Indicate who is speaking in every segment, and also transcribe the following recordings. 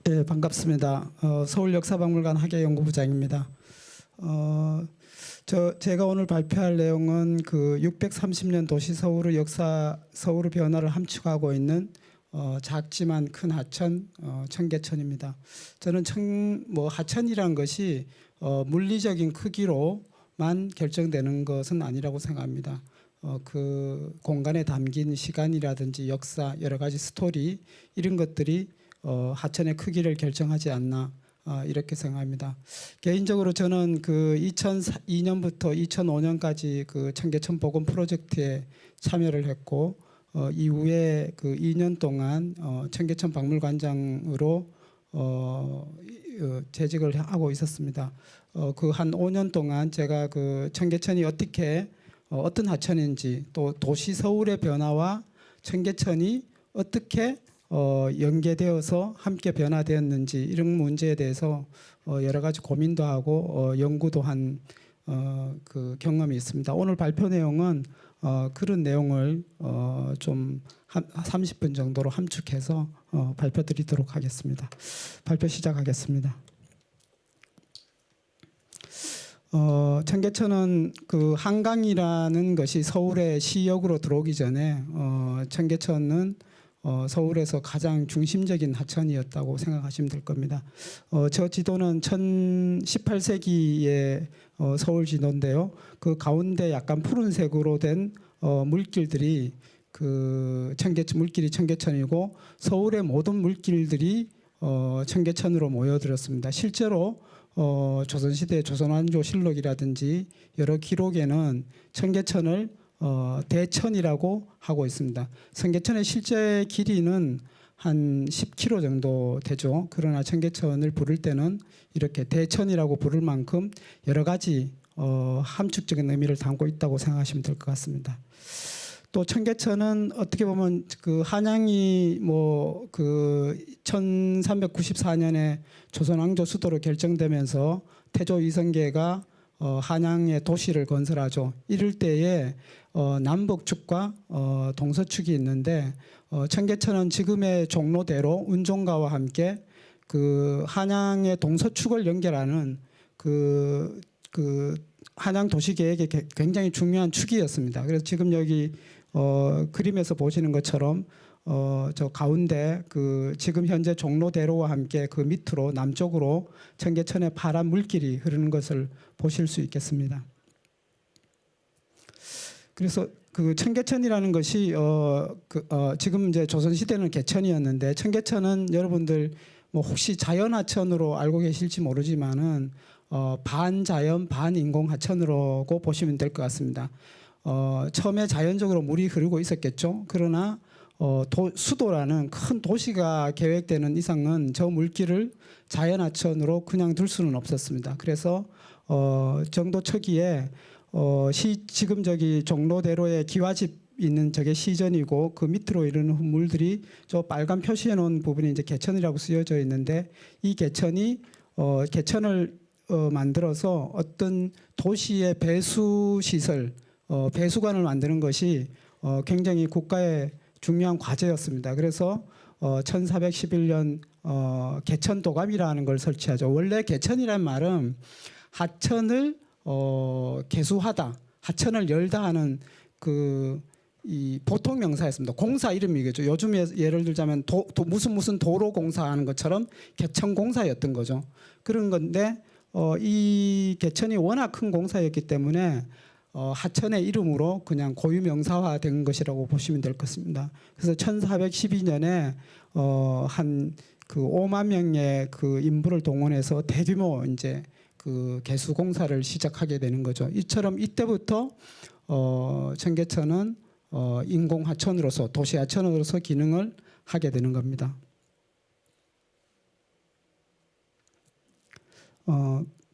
Speaker 1: 네, 반갑습니다. 서울역사박물관 학예연구부장입니다. 제가 오늘 발표할 내용은 그 630년 도시 서울의 역사, 서울의 변화를 함축하고 있는 작지만 큰 하천, 청계천입니다. 저는 하천이란 것이 물리적인 크기로만 결정되는 것은 아니라고 생각합니다. 그 공간에 담긴 시간이라든지 역사, 여러 가지 스토리 이런 것들이 하천의 크기를 결정하지 않나 이렇게 생각합니다. 개인적으로 저는 그 2002년부터 2005년까지 그 청계천 복원 프로젝트에 참여를 했고 이후에 그 2년 동안 청계천 박물관장으로 재직을 하고 있었습니다. 그 한 5년 동안 제가 그 청계천이 어떤 하천인지 또 도시 서울의 변화와 청계천이 어떻게 연계되어서 함께 변화되었는지 이런 문제에 대해서 여러 가지 고민도 하고 연구도 한 그 경험이 있습니다. 오늘 발표 내용은 그런 내용을 좀 30분 정도로 함축해서 발표 드리도록 하겠습니다. 발표 시작하겠습니다. 청계천은 그 한강이라는 것이 서울의 시역으로 들어오기 전에 청계천은 서울에서 가장 중심적인 하천이었다고 생각하시면 될 겁니다. 저 지도는 18세기의 서울 지도인데요. 그 가운데 약간 푸른색으로 된 물길들이 그 물길이 청계천이고 서울의 모든 물길들이 청계천으로 모여들었습니다. 실제로 조선시대 조선왕조실록이라든지 여러 기록에는 청계천을 대천이라고 하고 있습니다. 청계천의 실제 길이는 한 10km 정도 되죠. 그러나 청계천을 부를 때는 이렇게 대천이라고 부를 만큼 여러 가지 함축적인 의미를 담고 있다고 생각하시면 될 것 같습니다. 또 청계천은 어떻게 보면 그 한양이 그 1394년에 조선왕조 수도로 결정되면서 태조 이성계가 한양의 도시를 건설하죠. 이럴 때에 남북축과 동서축이 있는데 청계천은 지금의 종로대로 운종가와 함께 그 한양의 동서축을 연결하는 그 한양 도시계획의 굉장히 중요한 축이었습니다. 그래서 지금 여기 그림에서 보시는 것처럼 저 가운데 그 지금 현재 종로대로와 함께 그 밑으로 남쪽으로 청계천의 파란 물길이 흐르는 것을 보실 수 있겠습니다. 그래서 그 청계천이라는 것이 지금 이제 조선시대는 개천이었는데 청계천은 여러분들 혹시 자연하천으로 알고 계실지 모르지만은 반자연 반인공 하천으로 보시면 될 것 같습니다. 처음에 자연적으로 물이 흐르고 있었겠죠. 그러나 수도라는 큰 도시가 계획되는 이상은 저 물길을 자연하천으로 그냥 둘 수는 없었습니다. 그래서 정도 초기에 지금 저기 종로대로에 기와집 있는 저게 시전이고 그 밑으로 이르는 물들이 저 빨간 표시해 놓은 부분이 이제 개천이라고 쓰여져 있는데 이 개천이 개천을 만들어서 어떤 도시의 배수 시설, 배수관을 만드는 것이 굉장히 국가의 중요한 과제였습니다. 그래서 1411년 개천도감이라는 걸 설치하죠. 원래 개천이란 말은 하천을 개수하다, 하천을 열다 하는 이 보통 명사였습니다. 공사 이름이겠죠. 요즘에 예를 들자면 무슨 도로 공사하는 것처럼 개천공사였던 거죠. 그런 건데 이 개천이 워낙 큰 공사였기 때문에 하천의 이름으로 그냥 고유명사화된 것이라고 보시면 될 것 같습니다. 그래서 1412년에 한 그 5만 명의 그 인부를 동원해서 대규모 이제 그 개수 공사를 시작하게 되는 거죠. 이처럼 이때부터 청계천은 인공 하천으로서 도시 하천으로서 기능을 하게 되는 겁니다.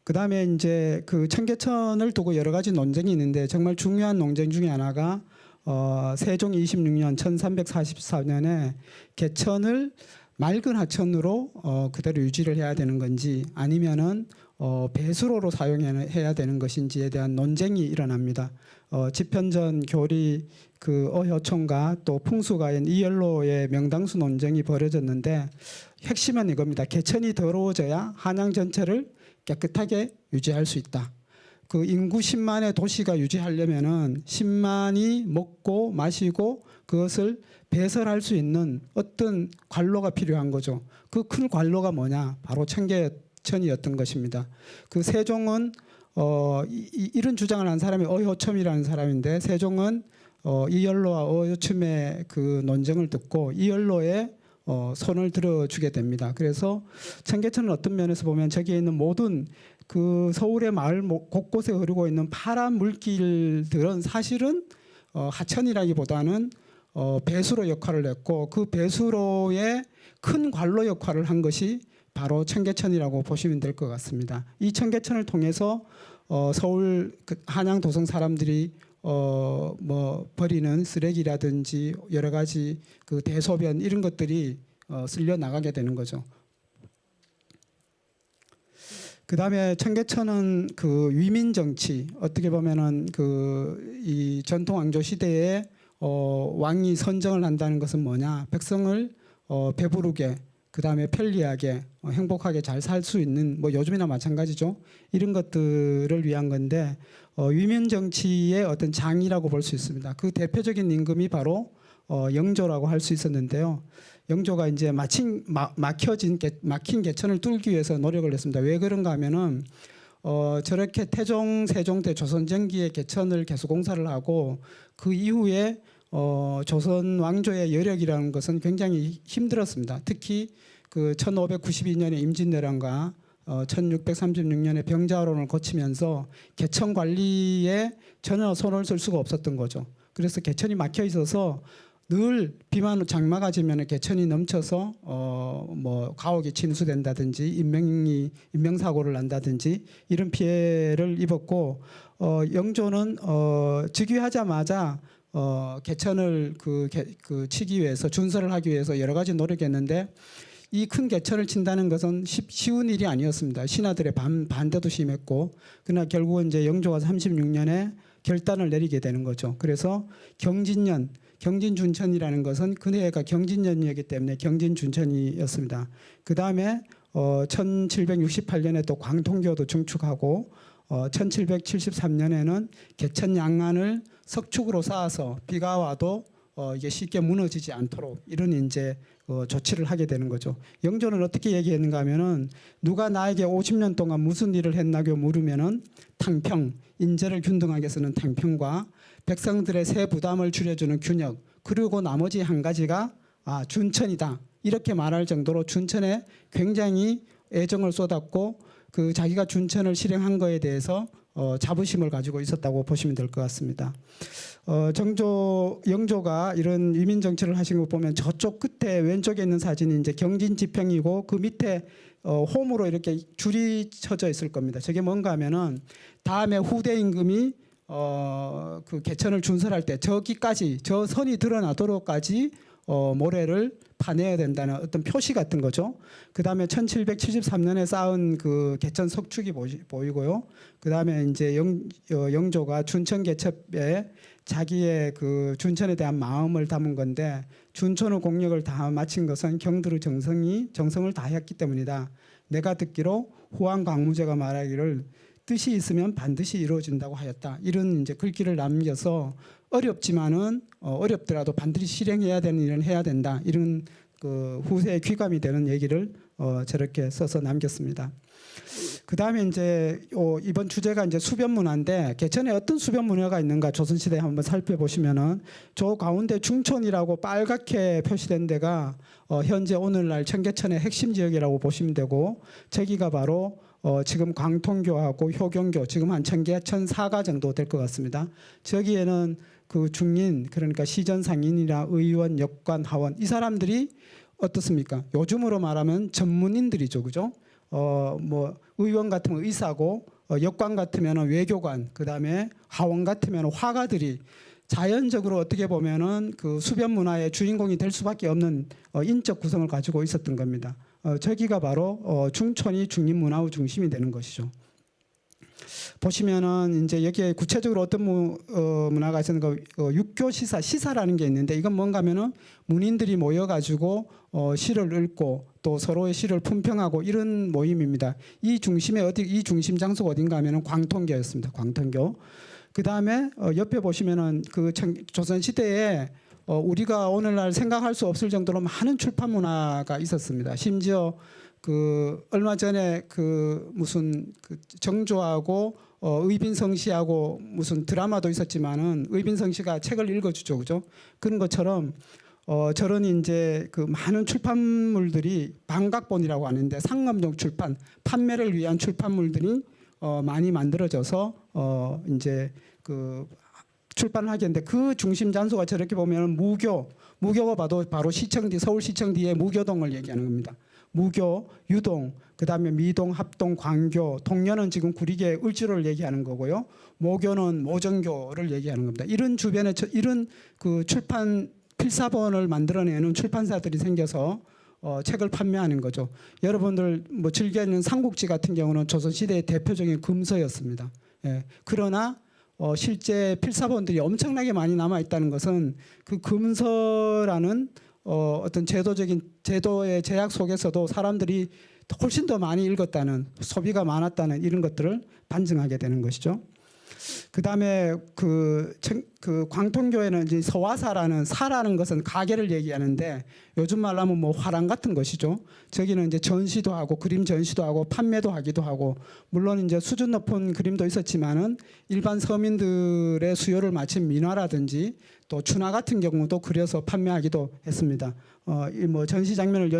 Speaker 1: 그 다음에 이제 그 청계천을 두고 여러 가지 논쟁이 있는데 정말 중요한 논쟁 중에 하나가 세종 26년 1344년에 개천을 맑은 하천으로 그대로 유지를 해야 되는 건지 아니면은 배수로로 사용해야 되는 것인지에 대한 논쟁이 일어납니다. 집현전 교리 그 어효촌과 또 풍수가인 이연로의 명당수 논쟁이 벌어졌는데 핵심은 이겁니다. 개천이 더러워져야 한양 전체를 깨끗하게 유지할 수 있다. 그 인구 10만의 도시가 유지하려면은 10만이 먹고 마시고 그것을 배설할 수 있는 어떤 관로가 필요한 거죠. 그 큰 관로가 뭐냐? 바로 청계천이었던 것입니다. 그 세종은 이런 주장을 한 사람이 어효첨이라는 사람인데 세종은 이연로와 어효첨의 그 논쟁을 듣고 이연로의 손을 들어주게 됩니다. 그래서 청계천은 어떤 면에서 보면 저기에 있는 모든 그 서울의 마을 곳곳에 흐르고 있는 파란 물길들은 사실은 하천이라기보다는 배수로 역할을 했고 그 배수로의 큰 관로 역할을 한 것이 바로 청계천이라고 보시면 될 것 같습니다. 이 청계천을 통해서 서울 한양 도성 사람들이 뭐 버리는 쓰레기라든지 여러 가지 그 대소변 이런 것들이 쓸려 나가게 되는 거죠. 그 다음에 청계천은 그 위민 정치 어떻게 보면은 그 이 전통 왕조 시대에 왕이 선정을 한다는 것은 뭐냐? 백성을 배부르게 그 다음에 편리하게 행복하게 잘 살 수 있는 뭐 요즘이나 마찬가지죠. 이런 것들을 위한 건데 위민 정치의 어떤 장이라고 볼 수 있습니다. 그 대표적인 임금이 바로 영조라고 할 수 있었는데요. 영조가 이제 막힌 개천을 뚫기 위해서 노력을 했습니다. 왜 그런가 하면은 저렇게 태종, 세종 때 조선 전기에 개천을 계속 공사를 하고 그 이후에 조선 왕조의 여력이라는 것은 굉장히 힘들었습니다. 특히 그 1592년에 임진왜란과 1636년에 병자호론을 거치면서 개천 관리에 전혀 손을 쓸 수가 없었던 거죠. 그래서 개천이 막혀 있어서 늘 비만 장마가 지면 개천이 넘쳐서 뭐 가옥이 침수된다든지 인명사고를 난다든지 이런 피해를 입었고 영조는 즉위하자마자 개천을 그 치기 위해서 준설을 하기 위해서 여러 가지 노력했는데 이 큰 개천을 친다는 것은 쉬운 일이 아니었습니다. 신하들의 반대도 심했고 그러나 결국은 이제 영조가 36년에 결단을 내리게 되는 거죠. 그래서 경진준천이라는 것은 그해가 경진년이었기 때문에 경진준천이었습니다. 그 다음에 1768년에 또 광통교도 증축하고 1773년에는 개천 양안을 석축으로 쌓아서 비가 와도 이게 쉽게 무너지지 않도록 이런 이제 조치를 하게 되는 거죠. 영조는 어떻게 얘기했는가 하면은 누가 나에게 50년 동안 무슨 일을 했나고 물으면은 탕평, 인재를 균등하게 쓰는 탕평과 백성들의 세 부담을 줄여주는 균역 그리고 나머지 한 가지가 준천이다 이렇게 말할 정도로 준천에 굉장히 애정을 쏟았고 그 자기가 준천을 실행한 거에 대해서 자부심을 가지고 있었다고 보시면 될 것 같습니다. 영조가 이런 위민 정치를 하신 거 보면 저쪽 끝에 왼쪽에 있는 사진이 이제 경진지평이고 그 밑에 홈으로 이렇게 줄이 쳐져 있을 겁니다. 저게 뭔가 하면은 다음에 후대 임금이 그 개천을 준설할 때 저기까지 저 선이 드러나도록까지 모래를 파내야 된다는 어떤 표시 같은 거죠. 그 다음에 1773년에 쌓은 그 개천 석축이 보이고요. 그 다음에 이제 영조가 준천 개첩에 자기의 그 준천에 대한 마음을 담은 건데 준천의 공력을 다 마친 것은 경들의 정성을 다했기 때문이다. 내가 듣기로 후한 광무제가 말하기를 뜻이 있으면 반드시 이루어진다고 하였다. 이런 이제 글귀를 남겨서 어렵지만은 어렵더라도 반드시 실행해야 되는 일은 해야 된다. 이런 그 후세에 귀감이 되는 얘기를 저렇게 써서 남겼습니다. 그 다음에 이제 이번 주제가 이제 수변 문화인데 개천에 어떤 수변 문화가 있는가 조선시대에 한번 살펴보시면은 저 가운데 중촌이라고 빨갛게 표시된 데가 현재 오늘날 청계천의 핵심 지역이라고 보시면 되고 저기가 바로 지금 광통교하고 효경교 지금 한 청계천 4가 정도 될 것 같습니다. 저기에는 그 중인 그러니까 시전상인이나 의원, 역관, 하원 이 사람들이 어떻습니까? 요즘으로 말하면 전문인들이죠, 그죠? 뭐 의원 같으면 의사고 역관 같으면 외교관, 그 다음에 하원 같으면 화가들이 자연적으로 어떻게 보면은 그 수변 문화의 주인공이 될 수밖에 없는 인적 구성을 가지고 있었던 겁니다. 저기가 바로 중촌이 중립 문화의 중심이 되는 것이죠. 보시면은 이제 여기에 구체적으로 어떤 문화가 있었는가, 육교 시사라는 게 있는데, 이건 뭔가면은 문인들이 모여가지고 시를 읽고 또 서로의 시를 품평하고 이런 모임입니다. 이 중심 장소가 어딘가 하면은 광통교였습니다. 광통교. 그 다음에 옆에 보시면은 그 조선 시대에 우리가 오늘날 생각할 수 없을 정도로 많은 출판 문화가 있었습니다. 심지어 그 얼마 전에 그 무슨 그 정조하고 의빈성 씨하고 무슨 드라마도 있었지만은 의빈성 씨가 책을 읽어주죠, 그죠? 그런 것처럼 저런 이제 그 많은 출판물들이 방각본이라고 하는데 상업용 출판, 판매를 위한 출판물들이 많이 만들어져서 이제 그 출판을 하게 했는데, 그 중심 장소가 저렇게 보면 무교가 봐도 바로 서울시청 뒤에 무교동을 얘기하는 겁니다. 무교, 유동, 그다음에 미동, 합동, 광교, 동료는 지금 구리개 을지로를 얘기하는 거고요. 모교는 모정교를 얘기하는 겁니다. 이런 주변에 이런 그 출판 필사본을 만들어내는 출판사들이 생겨서 책을 판매하는 거죠. 여러분들 뭐 즐겨 있는 삼국지 같은 경우는 조선시대의 대표적인 금서였습니다. 예. 그러나 실제 필사본들이 엄청나게 많이 남아 있다는 것은 그 금서라는 어떤 제도의 제약 속에서도 사람들이 훨씬 더 많이 읽었다는, 소비가 많았다는 이런 것들을 반증하게 되는 것이죠. 그다음에 그 광통교회는 이제 서화사라는, 사라는 것은 가게를 얘기하는데 요즘 말로 하면 뭐 화廊 같은 것이죠. 저기는 이제 전시도 하고 그림 전시도 하고 판매도 하기도 하고, 물론 이제 수준 높은 그림도 있었지만은 일반 서민들의 수요를 맞춘 민화라든지 또 춘화 같은 경우도 그려서 판매하기도 했습니다. 이 뭐 전시 장면을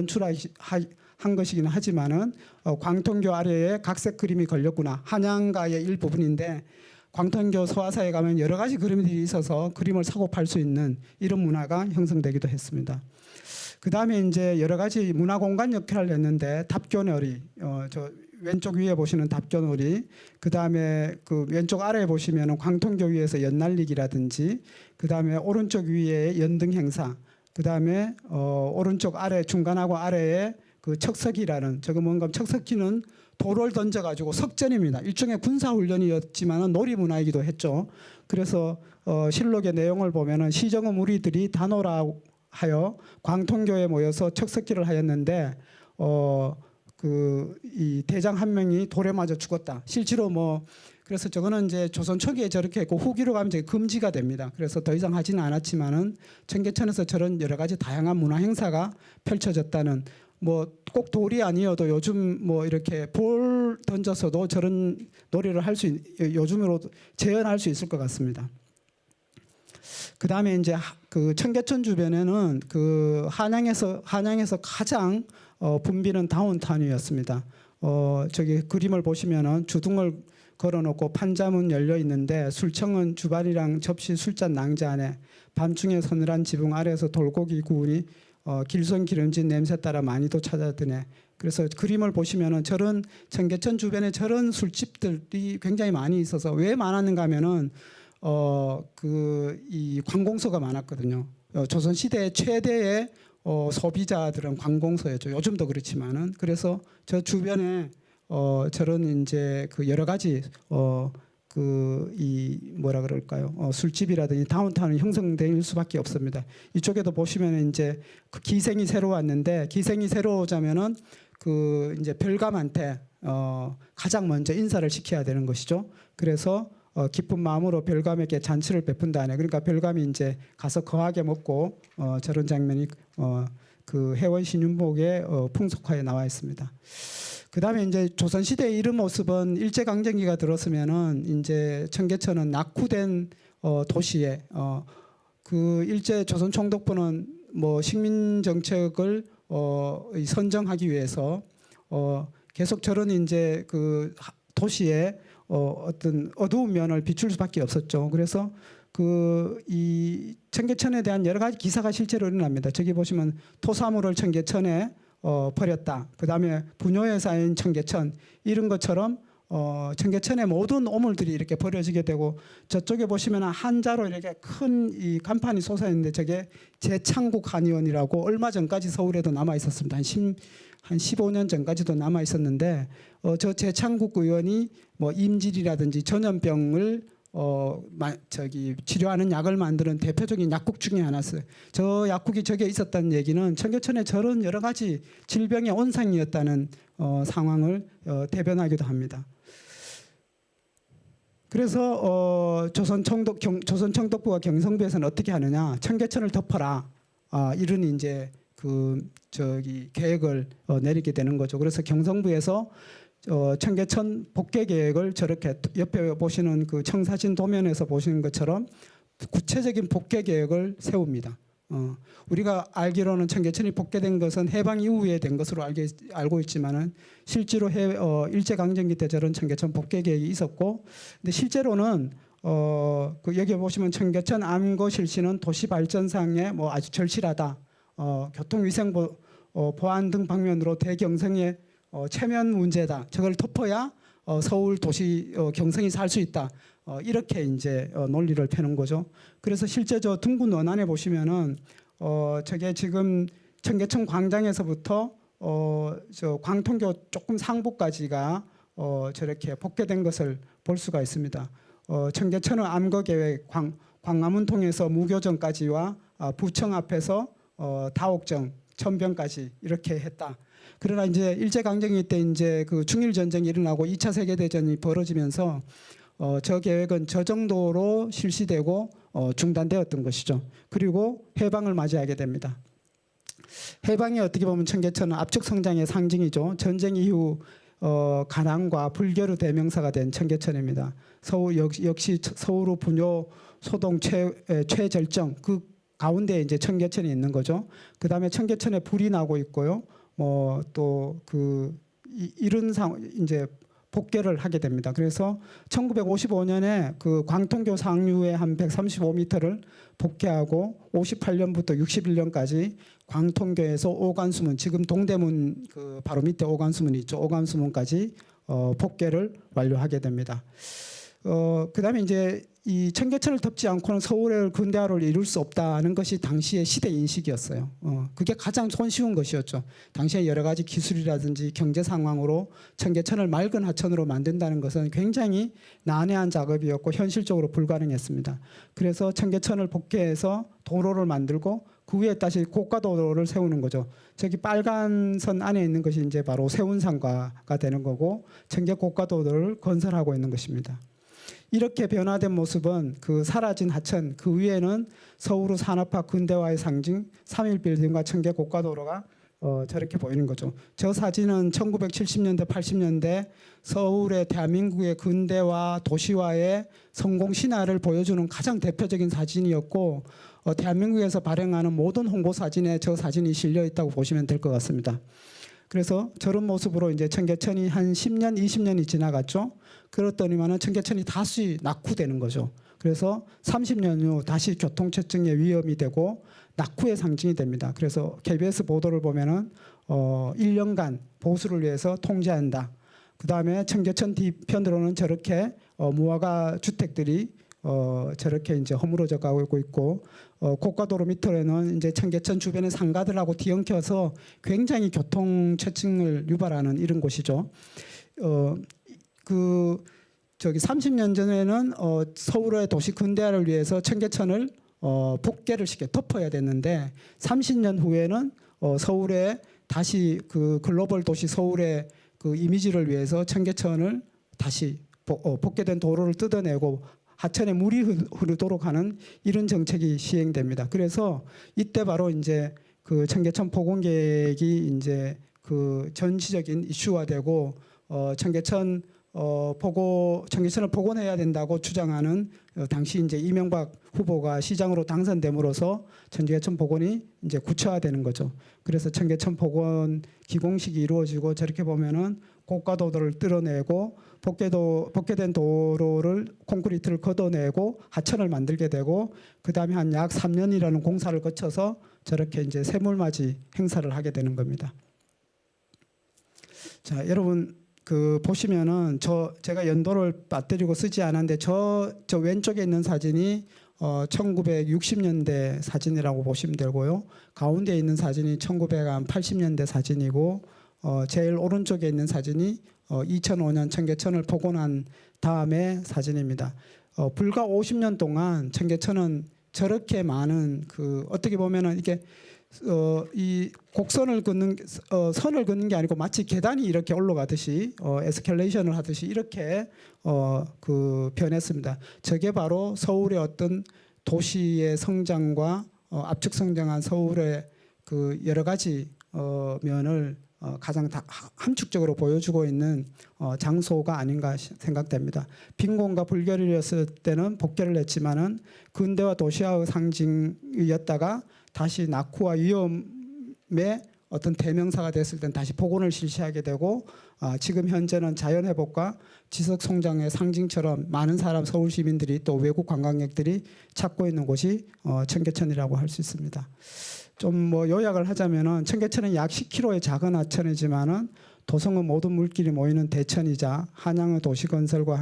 Speaker 1: 한 것이긴 하지만은 광통교 아래에 각색 그림이 걸렸구나, 한양가의 일부분인데 광통교 서화사에 가면 여러 가지 그림들이 있어서 그림을 사고 팔 수 있는 이런 문화가 형성되기도 했습니다. 그 다음에 이제 여러 가지 문화 공간 역할을 했는데, 답교놀이, 저 왼쪽 위에 보시는 답교놀이, 그 다음에 그 왼쪽 아래에 보시면 광통교 위에서 연날리기라든지, 그 다음에 오른쪽 위에 연등 행사, 그 다음에 오른쪽 아래 중간하고 아래에 그 척석이라는, 저거 뭔가 척석기는 돌을 던져가지고 석전입니다. 일종의 군사훈련이었지만 놀이문화이기도 했죠. 그래서 실록의 내용을 보면은 시정의 무리들이 단오라 하여 광통교에 모여서 척석기를 하였는데 이 대장 한 명이 돌에 맞아 죽었다. 실제로 뭐 그래서 저거는 이제 조선 초기에 저렇게 했고 후기로 가면 이제 금지가 됩니다. 그래서 더 이상 하지는 않았지만은 청계천에서 저런 여러 가지 다양한 문화 행사가 펼쳐졌다는, 뭐 꼭 돌이 아니어도 요즘 뭐 이렇게 볼 던져서도 저런 놀이를 할 수 요즘으로 재현할 수 있을 것 같습니다. 그 다음에 이제 그 청계천 주변에는 그 한양에서 가장 붐비는 다운타운이었습니다. 저기 그림을 보시면은 주둥을 걸어놓고 판자문 열려 있는데, 술청은 주발이랑 접시 술잔 낭자 안에 밤중에 서늘한 지붕 아래에서 돌고기 구우니 길손 기름진 냄새 따라 많이도 찾아드네. 그래서 그림을 보시면은 저런 청계천 주변에 저런 술집들이 굉장히 많이 있어서, 왜 많았는가 하면은 이 관공서가 많았거든요. 조선 시대 최대의 소비자들은 관공서였죠. 요즘도 그렇지만은. 그래서 저 주변에 저런 이제 그 여러 가지 뭐라 그럴까요? 술집이라든지 다운타운이 형성될 수밖에 없습니다. 이쪽에도 보시면 이제 그 기생이 새로 왔는데, 기생이 새로 오자면은 그 이제 별감한테 가장 먼저 인사를 시켜야 되는 것이죠. 그래서 기쁜 마음으로 별감에게 잔치를 베푼다 하네. 그러니까 별감이 이제 가서 거하게 먹고 저런 장면이 그 해원 신윤복의 풍속화에 나와 있습니다. 그 다음에 이제 조선시대의 이런 모습은 일제강점기가 들었으면은 이제 청계천은 낙후된 도시에 그 일제 조선총독부는 뭐 식민정책을 선정하기 위해서 계속 저런 이제 그 도시에 어떤 어두운 면을 비출 수밖에 없었죠. 그래서 이 청계천에 대한 여러 가지 기사가 실제로 일어납니다. 저기 보시면 토사물을 청계천에 버렸다. 그 다음에 분효에 쌓인 청계천, 이런 것처럼 청계천의 모든 오물들이 이렇게 버려지게 되고 저쪽에 보시면 한자로 이렇게 큰 이 간판이 솟아 있는데 저게 제창국 한의원이라고 얼마 전까지 서울에도 남아 있었습니다. 한 15년 전까지도 남아 있었는데 저 제창국 의원이 뭐 임질이라든지 전염병을 치료하는 약을 만드는 대표적인 약국 중에 하나였어요. 저 약국이 저게 있었다는 얘기는 청계천에 저런 여러 가지 질병의 온상이었다는 상황을 대변하기도 합니다. 그래서 조선청독부와 경성부에서는 어떻게 하느냐, 청계천을 덮어라, 이런 이제 계획을 내리게 되는 거죠. 그래서 경성부에서 청계천 복개 계획을 저렇게 옆에 보시는 그 청사진 도면에서 보시는 것처럼 구체적인 복개 계획을 세웁니다. 우리가 알기로는 청계천이 복개된 것은 해방 이후에 된 것으로 알고 있지만은 실제로 일제강점기 때 저런 청계천 복개 계획이 있었고, 근데 실제로는 여기 보시면 청계천 암거 실시는 도시발전상에 뭐 아주 절실하다, 교통위생 보안 등 방면으로 대경성의 체면 문제다. 저걸 덮어야 서울 도시 경성이 살 수 있다. 이렇게 이제 논리를 펴는 거죠. 그래서 실제 저 둥근 원안에 보시면은 저게 지금 청계천 광장에서부터 저 광통교 조금 상부까지가 저렇게 복개된 것을 볼 수가 있습니다. 청계천은 암거 계획 광화문 통해서 무교정까지와 부청 앞에서 다옥정 천병까지 이렇게 했다. 그러나 이제 일제강점기 때 이제 그 중일 전쟁이 일어나고 2차 세계 대전이 벌어지면서 저 계획은 저 정도로 실시되고 중단되었던 것이죠. 그리고 해방을 맞이하게 됩니다. 해방이 어떻게 보면 청계천은 압축 성장의 상징이죠. 전쟁 이후 가난과 불교의 대명사가 된 청계천입니다. 역시 서울의 분요 소동 최절정 그 가운데 이제 청계천이 있는 거죠. 그 다음에 청계천에 불이 나고 있고요. 또 이런 이제 복개를 하게 됩니다. 그래서 1955년에 그 광통교 상류에 한 135m를 복개하고 58년부터 61년까지 광통교에서 오간수문, 지금 동대문 그 바로 밑에 오간수문이 있죠. 오간수문까지 복개를 완료하게 됩니다. 그다음에 이제 이 청계천을 덮지 않고는 서울의 근대화를 이룰 수 없다는 것이 당시의 시대 인식이었어요. 그게 가장 손쉬운 것이었죠. 당시에 여러 가지 기술이라든지 경제 상황으로 청계천을 맑은 하천으로 만든다는 것은 굉장히 난해한 작업이었고 현실적으로 불가능했습니다. 그래서 청계천을 복개해서 도로를 만들고 그 위에 다시 고가도로를 세우는 거죠. 저기 빨간 선 안에 있는 것이 이제 바로 세운상가가 되는 거고 청계 고가도로를 건설하고 있는 것입니다. 이렇게 변화된 모습은 그 사라진 하천 그 위에는 서울의 산업화 근대화의 상징 3.1빌딩과 청계 고가도로가 저렇게 보이는 거죠. 저 사진은 1970년대 80년대 서울의 대한민국의 근대화 도시화의 성공 신화를 보여주는 가장 대표적인 사진이었고 대한민국에서 발행하는 모든 홍보 사진에 저 사진이 실려 있다고 보시면 될 것 같습니다. 그래서 저런 모습으로 이제 청계천이 한 10년, 20년이 지나갔죠. 그렇더니만은 청계천이 다시 낙후되는 거죠. 그래서 30년 후 다시 교통체증의 위험이 되고 낙후의 상징이 됩니다. 그래서 KBS 보도를 보면은 1년간 보수를 위해서 통제한다. 그 다음에 청계천 뒤편으로는 저렇게 무화과 주택들이 저렇게 이제 허물어져 가고 있고 고가도로 밑으로는 이제 청계천 주변의 상가들하고 뒤엉켜서 굉장히 교통체증을 유발하는 이런 곳이죠. 저기 30년 전에는 서울의 도시 근대화를 위해서 청계천을 복개를 시켜 덮어야 됐는데 30년 후에는 서울에 다시 그 글로벌 도시 서울의 그 이미지를 위해서 청계천을 다시 복개된 도로를 뜯어내고 하천에 물이 흐르도록 하는 이런 정책이 시행됩니다. 그래서 이때 바로 이제 그 청계천 복원 계획이 이제 그 전시적인 이슈화되고 청계천을 복원해야 된다고 주장하는 당시 이제 이명박 후보가 시장으로 당선됨으로써 청계천 복원이 이제 구체화되는 거죠. 그래서 청계천 복원 기공식이 이루어지고 저렇게 보면은 고가도로를 뚫어내고 복개된 도로를 콘크리트를 걷어내고 하천을 만들게 되고 그 다음에 한 약 3년이라는 공사를 거쳐서 저렇게 이제 새물맞이 행사를 하게 되는 겁니다. 자, 여러분 그 보시면은 제가 연도를 빠뜨리고 쓰지 않았는데 저 왼쪽에 있는 사진이 1960년대 사진이라고 보시면 되고요. 가운데 있는 사진이 1980년대 사진이고 제일 오른쪽에 있는 사진이 2005년 청계천을 복원한 다음에 사진입니다. 불과 50년 동안 청계천은 저렇게 많은 그 어떻게 보면은 이게 이 곡선을 긋는 선을 긋는 게 아니고 마치 계단이 이렇게 올라가듯이 에스컬레이션을 하듯이 이렇게 그 변했습니다. 저게 바로 서울의 어떤 도시의 성장과 압축 성장한 서울의 그 여러 가지 면을 가장 함축적으로 보여주고 있는 장소가 아닌가 생각됩니다. 빈곤과 불결이었을 때는 복결을 했지만은 근대화 도시화의 상징이었다가 다시 낙후와 위험의 어떤 대명사가 됐을 때는 다시 복원을 실시하게 되고 지금 현재는 자연회복과 지속성장의 상징처럼 많은 서울 시민들이 또 외국 관광객들이 찾고 있는 곳이 청계천이라고 할 수 있습니다. 좀 뭐 요약을 하자면은 청계천은 약 10km의 작은 하천이지만은 도성의 모든 물길이 모이는 대천이자 한양의 도시 건설과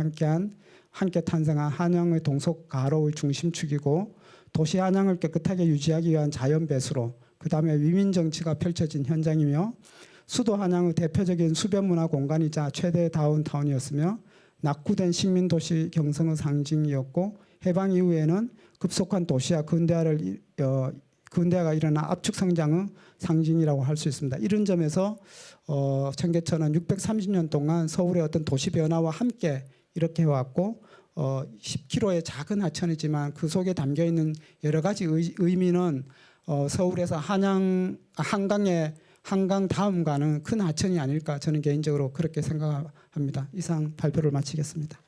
Speaker 1: 함께 탄생한 한양의 동속 가로의 중심축이고 도시 한양을 깨끗하게 유지하기 위한 자연 배수로 그다음에 위민 정치가 펼쳐진 현장이며 수도 한양의 대표적인 수변 문화 공간이자 최대의 다운타운이었으며 낙후된 식민 도시 경성의 상징이었고 해방 이후에는 급속한 도시화 근대화가 일어나 압축 성장의 상징이라고 할 수 있습니다. 이런 점에서 청계천은 630년 동안 서울의 어떤 도시 변화와 함께 이렇게 해왔고 10km의 작은 하천이지만 그 속에 담겨 있는 여러 가지 의미는 서울에서 한강 다음 가는 큰 하천이 아닐까 저는 개인적으로 그렇게 생각합니다. 이상 발표를 마치겠습니다.